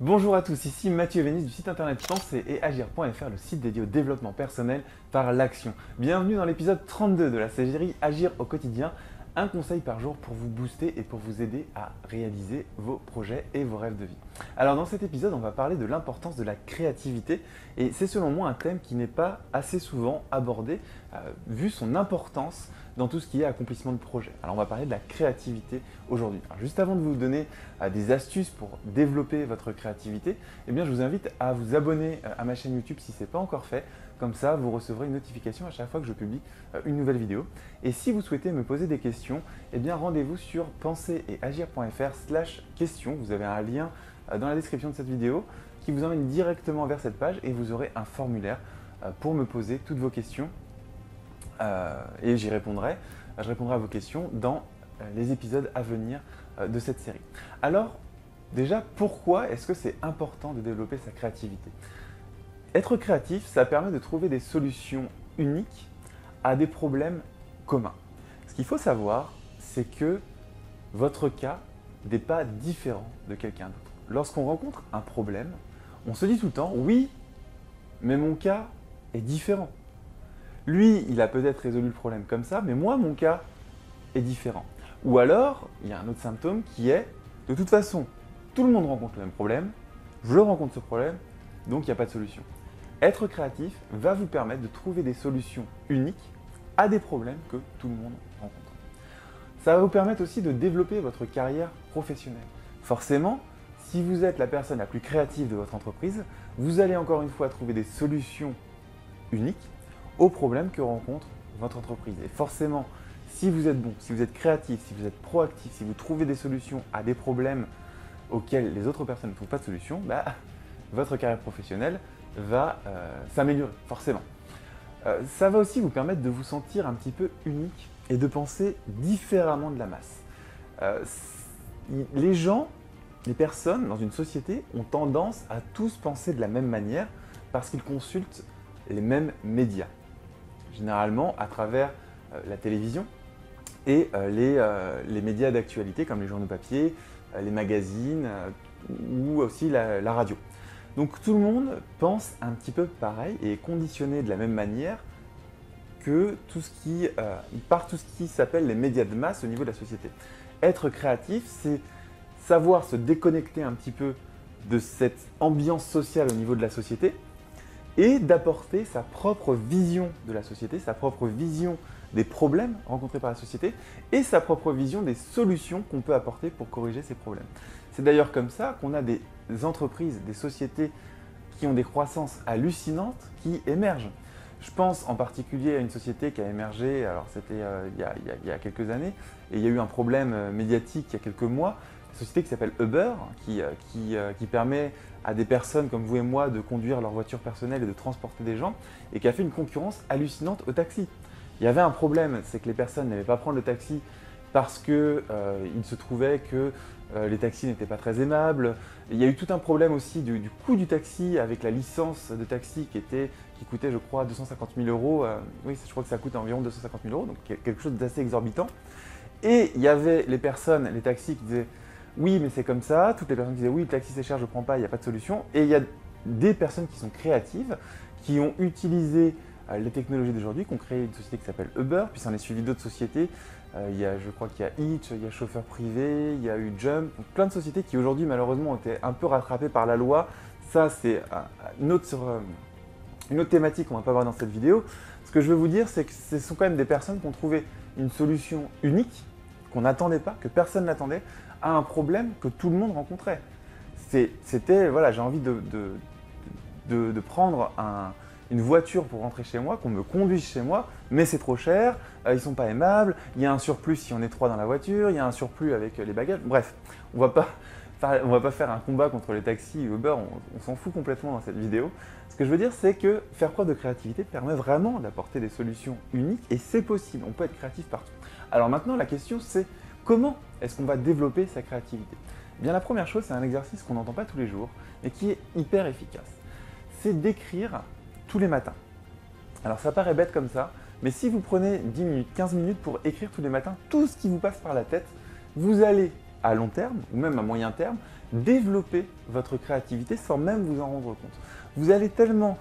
Bonjour à tous, ici Mathieu Vénis du site internet penser et agir.fr, le site dédié au développement personnel par l'action. Bienvenue dans l'épisode 32 de la série Agir au quotidien, un conseil par jour pour vous booster et pour vous aider à réaliser vos projets et vos rêves de vie. Alors dans cet épisode, on va parler de l'importance de la créativité et c'est selon moi un thème qui n'est pas assez souvent abordé vu son importance dans tout ce qui est accomplissement de projet. Alors on va parler de la créativité aujourd'hui. Alors, juste avant de vous donner des astuces pour développer votre créativité, eh bien, je vous invite à vous abonner à ma chaîne YouTube si ce n'est pas encore fait. Comme ça, vous recevrez une notification à chaque fois que je publie une nouvelle vidéo. Et si vous souhaitez me poser des questions, eh bien rendez-vous sur penseretegir.fr/questions. Vous avez un lien dans la description de cette vidéo qui vous emmène directement vers cette page et vous aurez un formulaire pour me poser toutes vos questions. Et j'y répondrai. Je répondrai à vos questions dans les épisodes à venir de cette série. Alors, déjà, pourquoi est-ce que c'est important de développer sa créativité ? Être créatif, ça permet de trouver des solutions uniques à des problèmes communs. Ce qu'il faut savoir, c'est que votre cas n'est pas différent de quelqu'un d'autre. Lorsqu'on rencontre un problème, on se dit tout le temps « oui, mais mon cas est différent ». Lui, il a peut-être résolu le problème comme ça, mais moi, mon cas est différent. Ou alors, il y a un autre symptôme qui est, de toute façon, tout le monde rencontre le même problème, je rencontre ce problème, donc il n'y a pas de solution. Être créatif va vous permettre de trouver des solutions uniques à des problèmes que tout le monde rencontre. Ça va vous permettre aussi de développer votre carrière professionnelle. Forcément, si vous êtes la personne la plus créative de votre entreprise, vous allez encore une fois trouver des solutions uniques aux problèmes que rencontre votre entreprise. Et forcément, si vous êtes bon, si vous êtes créatif, si vous êtes proactif, si vous trouvez des solutions à des problèmes auxquels les autres personnes ne trouvent pas de solution, votre carrière professionnelle va s'améliorer, forcément. Ça va aussi vous permettre de vous sentir un petit peu unique et de penser différemment de la masse. Les gens, les personnes dans une société ont tendance à tous penser de la même manière parce qu'ils consultent les mêmes médias. Généralement à travers la télévision et les médias d'actualité comme les journaux papier, les magazines ou aussi la radio. Donc tout le monde pense un petit peu pareil et est conditionné de la même manière que par tout ce qui s'appelle les médias de masse au niveau de la société. Être créatif, c'est savoir se déconnecter un petit peu de cette ambiance sociale au niveau de la société et d'apporter sa propre vision de la société, sa propre vision des problèmes rencontrés par la société et sa propre vision des solutions qu'on peut apporter pour corriger ces problèmes. C'est d'ailleurs comme ça qu'on a des entreprises, des sociétés qui ont des croissances hallucinantes qui émergent. Je pense en particulier à une société qui a émergé, alors c'était il y a quelques années, et il y a eu un problème médiatique il y a quelques mois, une société qui s'appelle Uber, qui permet à des personnes comme vous et moi de conduire leur voiture personnelle et de transporter des gens, et qui a fait une concurrence hallucinante au taxi. Il y avait un problème, c'est que les personnes n'aimaient pas prendre le taxi parce qu'il se trouvait que les taxis n'étaient pas très aimables. Il y a eu tout un problème aussi du coût du taxi avec la licence de taxi qui coûtait je crois 250 000 euros. Oui, je crois que ça coûte environ 250 000 euros, donc quelque chose d'assez exorbitant. Et il y avait les personnes, les taxis qui disaient oui mais c'est comme ça, toutes les personnes qui disaient oui le taxi c'est cher, je ne prends pas, il n'y a pas de solution. Et il y a des personnes qui sont créatives, qui ont utilisé les technologies d'aujourd'hui, qui ont créé une société qui s'appelle Uber, puis ça en est suivi d'autres sociétés. Je crois qu'il y a Hitch, il y a Chauffeur Privé, il y a eu Jump, donc plein de sociétés qui aujourd'hui malheureusement ont été un peu rattrapées par la loi. Ça c'est une autre thématique qu'on ne va pas voir dans cette vidéo. Ce que je veux vous dire, c'est que ce sont quand même des personnes qui ont trouvé une solution unique, qu'on n'attendait pas, que personne n'attendait, à un problème que tout le monde rencontrait. C'était, voilà, j'ai envie de prendre une voiture pour rentrer chez moi, qu'on me conduise chez moi, mais c'est trop cher, ils ne sont pas aimables, il y a un surplus si on est trois dans la voiture, il y a un surplus avec les bagages. Bref, on va pas faire un combat contre les taxis ou Uber, on s'en fout complètement dans cette vidéo. Ce que je veux dire, c'est que faire preuve de créativité permet vraiment d'apporter des solutions uniques et c'est possible, on peut être créatif partout. Alors maintenant, la question c'est comment est-ce qu'on va développer sa créativité ? Eh bien, la première chose, c'est un exercice qu'on n'entend pas tous les jours, mais qui est hyper efficace. C'est d'écrire tous les matins. Alors ça paraît bête comme ça, mais si vous prenez 10 minutes, 15 minutes pour écrire tous les matins tout ce qui vous passe par la tête, vous allez à long terme, ou même à moyen terme, développer votre créativité sans même vous en rendre compte. Vous allez tellement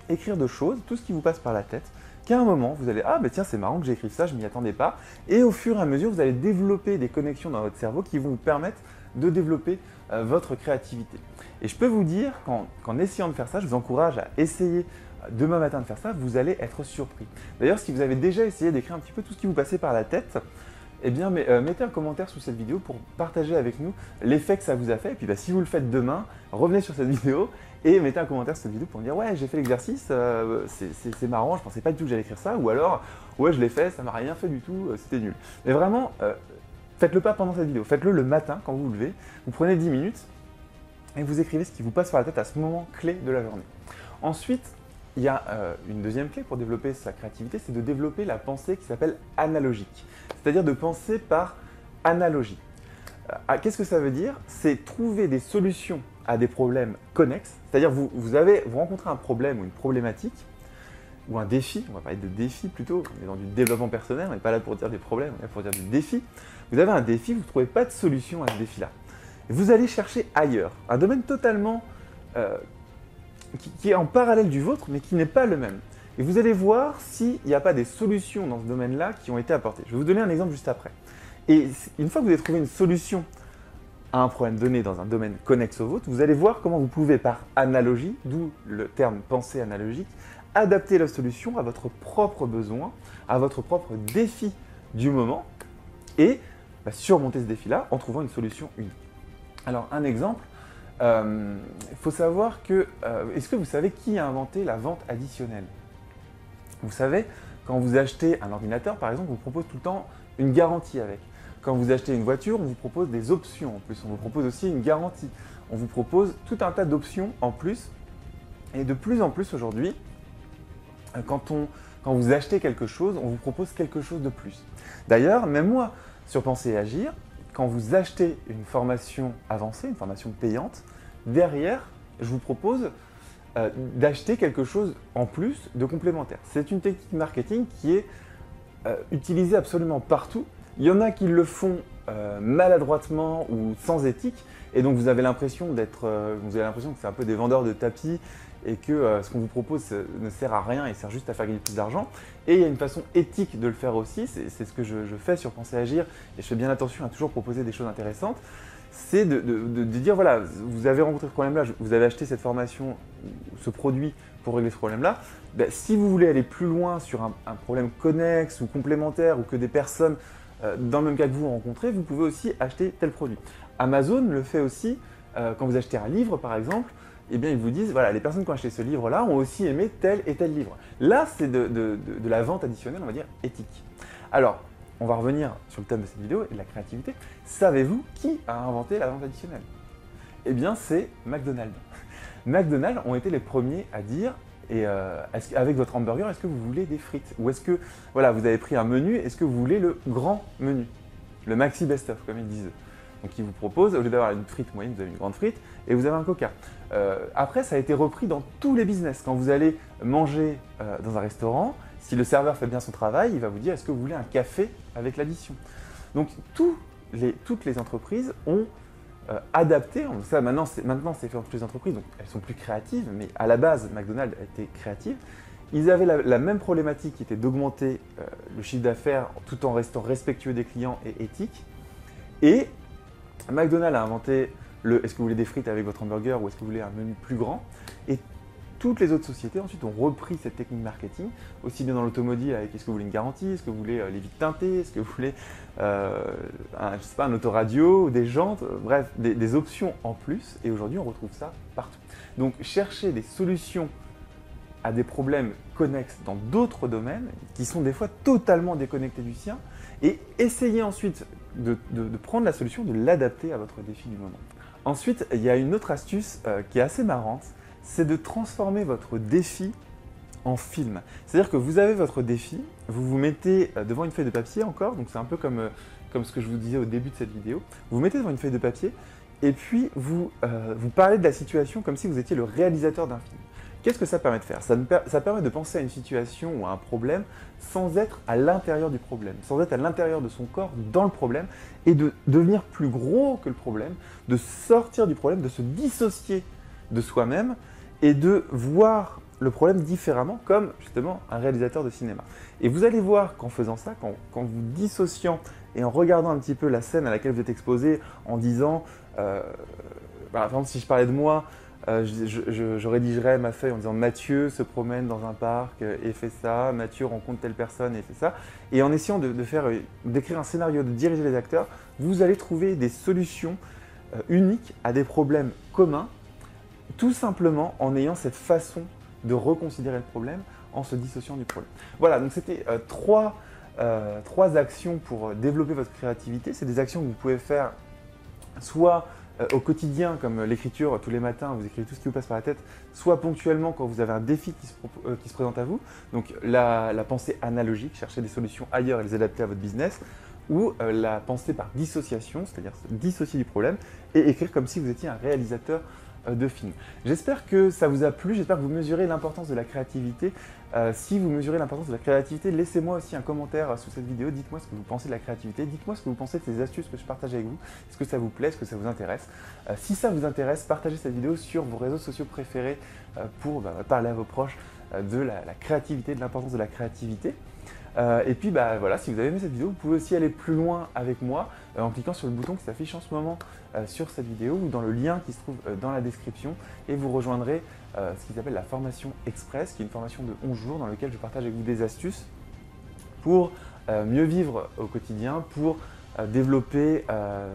écrire de choses, tout ce qui vous passe par la tête, qu'à un moment, vous allez « Ah, ben tiens, c'est marrant que j'écrive ça, je m'y attendais pas ». Et au fur et à mesure, vous allez développer des connexions dans votre cerveau qui vont vous permettre de développer votre créativité. Et je peux vous dire qu'en essayant de faire ça, je vous encourage à essayer demain matin de faire ça, vous allez être surpris. D'ailleurs, si vous avez déjà essayé d'écrire un petit peu tout ce qui vous passait par la tête, eh bien, mettez un commentaire sous cette vidéo pour partager avec nous l'effet que ça vous a fait. Et puis, si vous le faites demain, revenez sur cette vidéo et mettez un commentaire sous cette vidéo pour me dire « Ouais, j'ai fait l'exercice, c'est marrant, je pensais pas du tout que j'allais écrire ça. » Ou alors « Ouais, je l'ai fait, ça m'a rien fait du tout, c'était nul. » Mais vraiment, faites-le pas pendant cette vidéo. Faites-le le matin quand vous vous levez. Vous prenez 10 minutes et vous écrivez ce qui vous passe par la tête à ce moment clé de la journée. Ensuite, il y a une deuxième clé pour développer sa créativité, c'est de développer la pensée qui s'appelle analogique. C'est-à-dire de penser par analogie. Qu'est-ce que ça veut dire? C'est trouver des solutions à des problèmes connexes. C'est-à-dire vous rencontrez un problème ou une problématique, ou un défi, on va parler de défi plutôt, on est dans du développement personnel, on n'est pas là pour dire des problèmes, on est là pour dire du défi. Vous avez un défi, vous ne trouvez pas de solution à ce défi-là. Vous allez chercher ailleurs, un domaine totalement qui est en parallèle du vôtre, mais qui n'est pas le même. Et vous allez voir s'il n'y a pas des solutions dans ce domaine-là qui ont été apportées. Je vais vous donner un exemple juste après. Et une fois que vous avez trouvé une solution à un problème donné dans un domaine connexe au vôtre, vous allez voir comment vous pouvez, par analogie, d'où le terme pensée analogique, adapter la solution à votre propre besoin, à votre propre défi du moment, et surmonter ce défi-là en trouvant une solution unique. Alors, un exemple, il faut savoir que, est-ce que vous savez qui a inventé la vente additionnelle? Vous savez, quand vous achetez un ordinateur, par exemple, on vous propose tout le temps une garantie avec. Quand vous achetez une voiture, on vous propose des options en plus. On vous propose aussi une garantie. On vous propose tout un tas d'options en plus. Et de plus en plus aujourd'hui, quand vous achetez quelque chose, on vous propose quelque chose de plus. D'ailleurs, même moi, sur Penser et Agir, quand vous achetez une formation avancée, une formation payante, derrière, je vous propose d'acheter quelque chose en plus de complémentaire. C'est une technique marketing qui est utilisée absolument partout. Il y en a qui le font maladroitement ou sans éthique, et donc vous avez l'impression que c'est un peu des vendeurs de tapis et que ce qu'on vous propose ne sert à rien et sert juste à faire gagner plus d'argent. Et il y a une façon éthique de le faire aussi, c'est ce que je fais sur Penser et Agir, et je fais bien attention à toujours proposer des choses intéressantes. C'est de dire, voilà, vous avez rencontré ce problème-là, vous avez acheté cette formation, ce produit pour régler ce problème-là. Si vous voulez aller plus loin sur un problème connexe ou complémentaire, ou que des personnes dans le même cas que vous rencontrez, vous pouvez aussi acheter tel produit. Amazon le fait aussi, quand vous achetez un livre par exemple, eh bien ils vous disent, voilà, les personnes qui ont acheté ce livre-là ont aussi aimé tel et tel livre. Là, c'est de la vente additionnelle, on va dire, éthique. Alors, on va revenir sur le thème de cette vidéo et de la créativité. Savez-vous qui a inventé la vente additionnelle? Eh bien, c'est McDonald's. McDonald's ont été les premiers à dire, avec votre hamburger, est-ce que vous voulez des frites? Ou est-ce que, voilà, vous avez pris un menu, est-ce que vous voulez le grand menu? Le maxi best-of, comme ils disent. Donc, ils vous proposent, au lieu d'avoir une frite moyenne, vous avez une grande frite et vous avez un coca. Après, ça a été repris dans tous les business. Quand vous allez manger dans un restaurant, si le serveur fait bien son travail, il va vous dire, est-ce que vous voulez un café avec l'addition? Donc, toutes les entreprises ont adapté, ça maintenant c'est fait dans toutes les entreprises, donc elles sont plus créatives, mais à la base, McDonald's a été créative. Ils avaient la même problématique qui était d'augmenter le chiffre d'affaires tout en restant respectueux des clients et éthique. Et McDonald's a inventé est-ce que vous voulez des frites avec votre hamburger ou est-ce que vous voulez un menu plus grand? Et toutes les autres sociétés ensuite ont repris cette technique marketing, aussi bien dans l'automobile avec est-ce que vous voulez une garantie, est-ce que vous voulez les vitres teintées, est-ce que vous voulez un autoradio, des jantes, bref, des options en plus. Et aujourd'hui, on retrouve ça partout. Donc, chercher des solutions à des problèmes connexes dans d'autres domaines qui sont des fois totalement déconnectés du sien et essayez ensuite de prendre la solution, de l'adapter à votre défi du moment. Ensuite, il y a une autre astuce qui est assez marrante, c'est de transformer votre défi en film. C'est-à-dire que vous avez votre défi, vous vous mettez devant une feuille de papier encore, donc c'est un peu comme ce que je vous disais au début de cette vidéo, vous vous mettez devant une feuille de papier et puis vous parlez de la situation comme si vous étiez le réalisateur d'un film. Qu'est-ce que ça permet de faire? Ça permet de penser à une situation ou à un problème sans être à l'intérieur du problème, sans être à l'intérieur de son corps dans le problème et de devenir plus gros que le problème, de sortir du problème, de se dissocier de soi-même et de voir le problème différemment comme justement un réalisateur de cinéma. Et vous allez voir qu'en faisant ça, quand vous dissociant et en regardant un petit peu la scène à laquelle vous êtes exposé en disant, par exemple si je parlais de moi, je rédigerais ma feuille en disant Mathieu se promène dans un parc et fait ça, Mathieu rencontre telle personne et fait ça. Et en essayant d'écrire un scénario, de diriger les acteurs, vous allez trouver des solutions uniques à des problèmes communs, tout simplement en ayant cette façon de reconsidérer le problème en se dissociant du problème. Voilà, donc c'était trois actions pour développer votre créativité. C'est des actions que vous pouvez faire soit au quotidien, comme l'écriture tous les matins, vous écrivez tout ce qui vous passe par la tête, soit ponctuellement quand vous avez un défi qui se présente à vous, donc la pensée analogique, chercher des solutions ailleurs et les adapter à votre business, ou la pensée par dissociation, c'est-à-dire se dissocier du problème et écrire comme si vous étiez un réalisateur de film. J'espère que ça vous a plu, j'espère que vous mesurez l'importance de la créativité. Si vous mesurez l'importance de la créativité, laissez-moi aussi un commentaire sous cette vidéo, dites-moi ce que vous pensez de la créativité, dites-moi ce que vous pensez de ces astuces que je partage avec vous, est-ce que ça vous plaît, est-ce que ça vous intéresse. Si ça vous intéresse, partagez cette vidéo sur vos réseaux sociaux préférés pour parler à vos proches de la créativité, de l'importance de la créativité. Et puis voilà, si vous avez aimé cette vidéo, vous pouvez aussi aller plus loin avec moi en cliquant sur le bouton qui s'affiche en ce moment sur cette vidéo ou dans le lien qui se trouve dans la description et vous rejoindrez ce qui s'appelle la formation express, qui est une formation de 11 jours dans laquelle je partage avec vous des astuces pour mieux vivre au quotidien, pour développer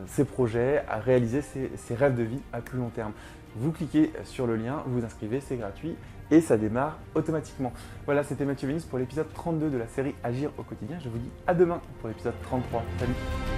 ses projets, à réaliser ses rêves de vie à plus long terme. Vous cliquez sur le lien, vous vous inscrivez, c'est gratuit et ça démarre automatiquement. Voilà, c'était Mathieu Vénis pour l'épisode 32 de la série Agir au quotidien. Je vous dis à demain pour l'épisode 33. Salut!